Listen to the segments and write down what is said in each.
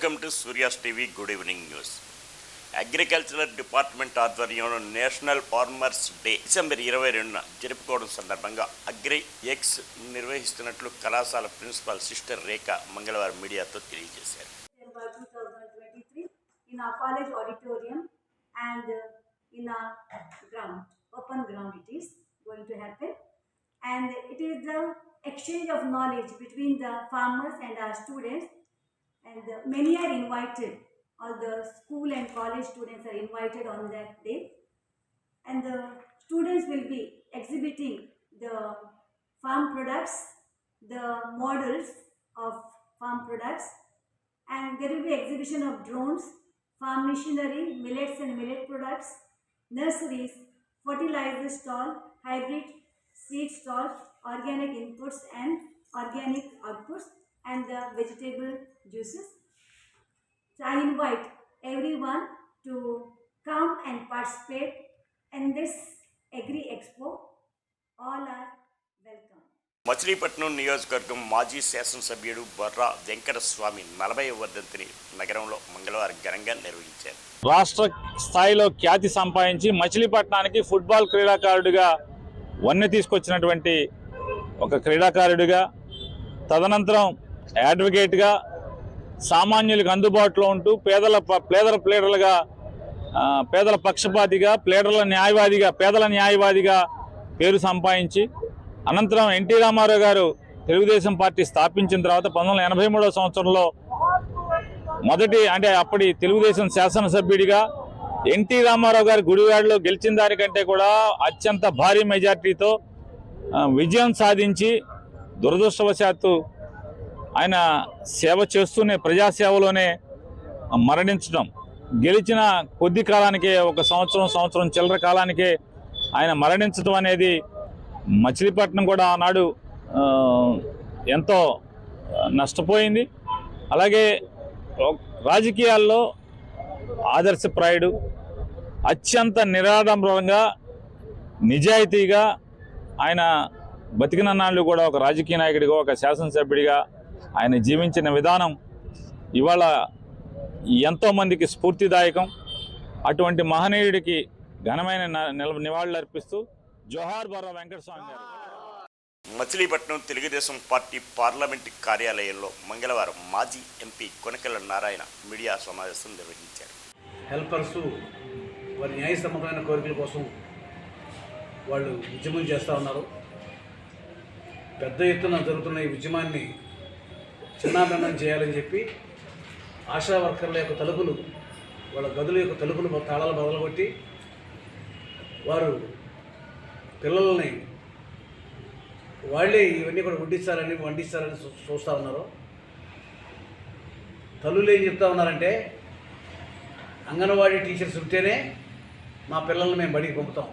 Welcome to Surya's TV good evening news. Agricultural department ఆధ్వర్యంలో national farmers day December 22న జరుపుకోవడం సందర్భంగా agri X నిర్వహిస్తున్నట్లు కళాశాల ప్రిన్సిపల్ సిస్టర్ రేఖ మంగళవారం మీడియాతో తెలియజేశారు. 2023 in our college auditorium and in our ground, open ground it is going to happen, and it is the exchange of knowledge between the farmers and our students, and many are invited. All the school and college students are invited on that day, and the students will be exhibiting the farm products, the models of farm products, and there will be exhibition of drones, farm machinery, millets and millet products, nurseries, fertilizer stall, hybrid seed stalls, organic inputs and organic outputs, and the vegetable juices. So I invite everyone to come and participate in this Agri Expo. All are welcome. Machilipatnam నియోజకవర్గం మాజీ శాసనసభ్యుడు బొర్రా వెంకటస్వామి 40వ వర్ధంతిని నగరంలో మంగళవారం ఘనంగా నిర్వహించారు. రాష్ట్ర స్థాయిలో ఖ్యాతి సంపాదించి మచిలీపట్నానికి ఫుట్బాల్ క్రీడాకారుడిగా వన్నె తీసుకొచ్చినటువంటి ఒక క్రీడాకారుడిగా, తదనంతరం అడ్వకేట్గా, సామాన్యులకు అందుబాటులో ఉంటూ ప్లేడర్లుగా, పేదల పక్షపాతిగా, పేదల న్యాయవాదిగా పేరు సంపాదించి అనంతరం ఎన్టీ రామారావు గారు తెలుగుదేశం పార్టీ స్థాపించిన తర్వాత 1983వ సంవత్సరంలో అప్పటి తెలుగుదేశం శాసనసభ్యుడిగా ఎన్టీ రామారావు గారి గుడివాడలో గెలిచిన దానికంటే కూడా అత్యంత భారీ మెజార్టీతో విజయం సాధించి దురదృష్టవశాత్తు ఆయన సేవ చేస్తూనే ప్రజాసేవలోనే మరణించడం, గెలిచిన కొద్ది కాలానికే ఒక సంవత్సరం చిల్లర కాలానికే ఆయన మరణించడం అనేది మచిలీపట్నం కూడా ఆనాడు ఎంతో నష్టపోయింది. అలాగే రాజకీయాల్లో ఆదర్శప్రాయుడు, అత్యంత నిరాడంబరంగా నిజాయితీగా ఆయన బతికిన నాళ్ళు కూడా ఒక రాజకీయ నాయకుడిగా, ఒక శాసనసభ్యుడిగా ఆయన జీవించిన విధానం ఇవాళ ఎంతోమందికి స్ఫూర్తిదాయకం. అటువంటి మహనీయుడికి ఘనమైన నివాళులు అర్పిస్తూ జోహార్ బొర్రా వెంకటస్వామి గారు. మచిలీపట్నం తెలుగుదేశం పార్టీ పార్లమెంటు కార్యాలయంలో మంగళవారం మాజీ ఎంపీ కొనకళ్ళ నారాయణ మీడియా సమావేశం నిర్వహించారు. హెల్పర్స్ వారి న్యాయసమ్మతమైన కోరికల కోసం వాళ్ళు ఉద్యమం చేస్తూ ఉన్నారు. పెద్ద ఎత్తున జరుగుతున్న ఈ ఉద్యమాన్ని చిన్నాభిన్నం చేయాలని చెప్పి ఆశా వర్కర్ల యొక్క తలుపులు, వాళ్ళ గదుల యొక్క తలుపులు తాళాలు బదలగొట్టి వారు పిల్లల్ని వాళ్ళే ఇవన్నీ కూడా వండిస్తారని చూస్తూ ఉన్నారు. తల్లులు ఏం చెప్తా ఉన్నారంటే, అంగన్వాడీ టీచర్స్ ఉంటేనే మా పిల్లల్ని మేము బడికి పంపుతాం,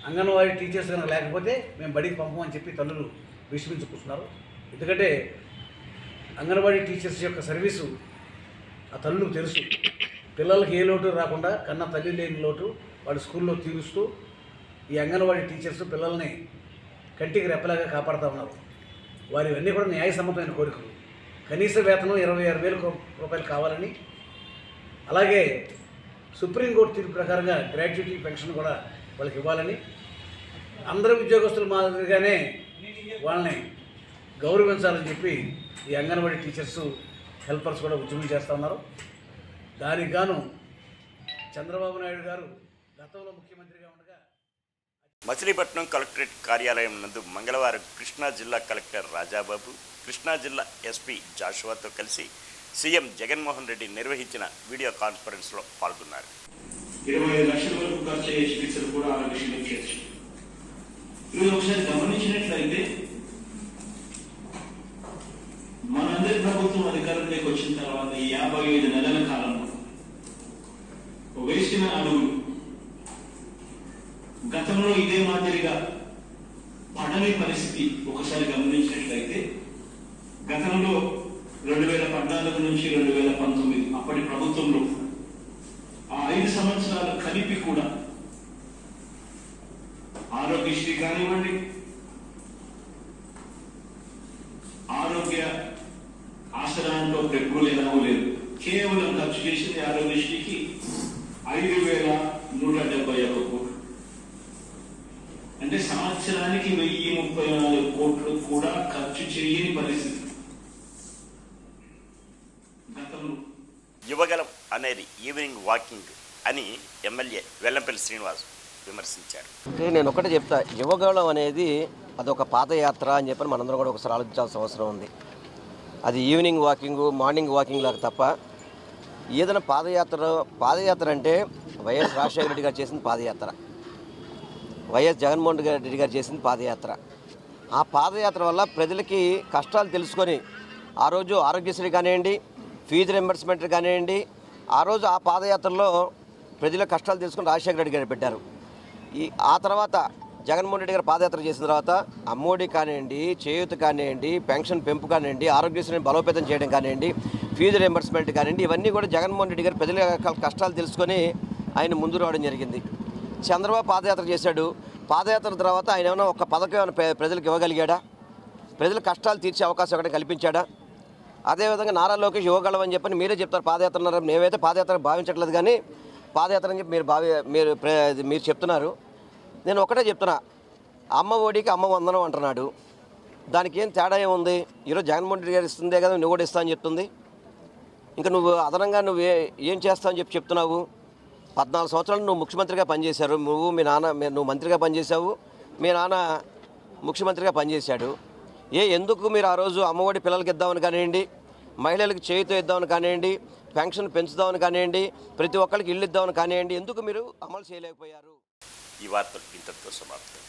అంగన్వాడీ టీచర్స్ కనుక లేకపోతే మేము బడికి పంపమని చెప్పి తల్లులు విస్మించుకుంటున్నారు. ఎందుకంటే అంగన్వాడీ టీచర్స్ యొక్క సర్వీసు ఆ తల్లులకు తెలుసు. పిల్లలకి ఏ లోటు రాకుండా కన్నా తల్లి లేని లోటు వాళ్ళు స్కూల్లో తీరుస్తూ ఈ అంగన్వాడీ టీచర్స్ పిల్లల్ని కంటికి రెప్పలాగా కాపాడుతూ ఉన్నారు. వారివన్నీ కూడా న్యాయసమ్మతమైన కోరికలు. కనీస వేతనం 26,000 రూపాయలు కావాలని, అలాగే సుప్రీంకోర్టు తీర్పు ప్రకారంగా గ్రాట్యుటీ పెన్షన్ కూడా వాళ్ళకి ఇవ్వాలని, అందరూ ఉద్యోగస్తుల మాదిరిగానే వాళ్ళని గౌరవించాలని చెప్పి ఈ అంగన్వాడీ టీచర్స్ హెల్పర్స్ కూడా ఉద్యమం చేస్తూ ఉన్నారు. దానికి గాను చంద్రబాబు నాయుడు గారు గతంలో ముఖ్యమంత్రిగా ఉండగా మచిలీపట్నం కలెక్టరేట్ కార్యాలయం నందు మంగళవారం కృష్ణా జిల్లా కలెక్టర్ రాజాబాబు, కృష్ణా జిల్లా ఎస్పీ జాషువాతో కలిసి సీఎం జగన్మోహన్ రెడ్డి నిర్వహించిన వీడియో కాన్ఫరెన్స్లో పాల్గొన్నారు. 25 లక్షల వరకు ఖర్చు అయ్యే చికిత్సలు కూడా ఆరోగ్యశ్రీలో చేర్చు. మీరు ఒకసారి గమనించినట్లయితే మనందరి ప్రభుత్వం అధికారంలోకి వచ్చిన తర్వాత ఈ 55 నెలల కాలంలో వేసిన అడుగులు గతంలో ఇదే మాదిరిగా పడని పరిస్థితి ఒకసారి గమనించినట్లయితే, గతంలో 2014 నుంచి 2019 అప్పటి ప్రభుత్వంలో ఆ 5 సంవత్సరాలు కలిపి కూడా ఆరోగ్యశ్రీ కానివ్వండి, ఆరోగ్య ఆసరాంతో పెట్టుకోలేదనో లేదు, కేవలం ఖర్చు చేసింది ఆరోగ్యశ్రీకి 5,171 కోట్లు. అంటే సంవత్సరానికి 1,034 కోట్లు కూడా ఖర్చు చేయని పరిస్థితి. గతంలో యువగలం అనేది ఈవినింగ్ వాకింగ్ అని ఎమ్మెల్యే వెల్లంపల్లి శ్రీనివాస్ విమర్శించారు. అంటే నేను ఒకటే చెప్తా, యువగళం అనేది అదొక పాదయాత్ర అని చెప్పని మనందరం కూడా ఒకసారి ఆలోచించాల్సిన అవసరం ఉంది. అది ఈవినింగ్ వాకింగ్, మార్నింగ్ వాకింగ్ లాగా తప్ప ఏదైనా పాదయాత్ర అంటే వైఎస్ రాజశేఖర రెడ్డి గారు చేసిన పాదయాత్ర, వైఎస్ జగన్మోహన్ రెడ్డి గారు చేసిన పాదయాత్ర. ఆ పాదయాత్ర వల్ల ప్రజలకి కష్టాలు తెలుసుకొని ఆ రోజు ఆరోగ్యశ్రీ కానివ్వండి, ఫీజు రింబర్స్మెంట్ కానివ్వండి, ఆ రోజు ఆ పాదయాత్రలో ప్రజల కష్టాలు తెలుసుకొని రాజశేఖర రెడ్డి గారు పెట్టారు. ఆ తర్వాత జగన్మోహన్ రెడ్డి గారు పాదయాత్ర చేసిన తర్వాత అమ్మఒడి కానివ్వండి, చేయూత కానివ్వండి, పెన్షన్ పెంపు కానివ్వండి, ఆరోగ్యశ్రీని బలోపేతం చేయడం కానివ్వండి, ఫీజు రింబర్స్మెంట్ కానివ్వండి, ఇవన్నీ కూడా జగన్మోహన్ రెడ్డి గారు ప్రజల కష్టాలు తెలుసుకొని ఆయన ముందు రావడం జరిగింది. చంద్రబాబు పాదయాత్ర చేశాడు. పాదయాత్ర తర్వాత ఆయన ఏమైనా ఒక పథకం ఏమైనా ప్రజలకు ఇవ్వగలిగాడా? ప్రజల కష్టాలు తీర్చే అవకాశం ఒకటి కల్పించాడా? అదేవిధంగా నారా లోకేష్ యువగలం అని చెప్పని మీరే చెప్తారు పాదయాత్ర అన్నారు. మేమైతే పాదయాత్ర భావించట్లేదు, కానీ పాదయాత్ర అని చెప్పి మీరు చెప్తున్నారు. నేను ఒకటే చెప్తున్నా, అమ్మ ఒడికి అమ్మ వందనం అంటున్నాడు. దానికి ఏం తేడా ఏముంది? ఈరోజు జగన్మోహన్ రెడ్డి గారు ఇస్తుందే కదా నువ్వు కూడా ఇస్తా అని చెప్తుంది. ఇంకా నువ్వు అదనంగా ఏం చేస్తావు అని చెప్తున్నావు. 14 సంవత్సరాలు నువ్వు ముఖ్యమంత్రిగా పనిచేశారు. నువ్వు మంత్రిగా పనిచేశావు, మీ నాన్న ముఖ్యమంత్రిగా పనిచేశాడు. ఎందుకు మీరు ఆ రోజు అమ్మఒడి పిల్లలకి ఇద్దామని కానివ్వండి, మహిళలకు చేయూత ఇద్దామని కానివ్వండి, పెన్షన్ పెంచుదామని కానివ్వండి, ప్రతి ఒక్కరికి ఇల్లు ఇద్దామని కానివ్వండి, ఎందుకు మీరు అమలు చేయలేకపోయారు? ఈ వార్తలు ఇంతటితో సమాప్తం.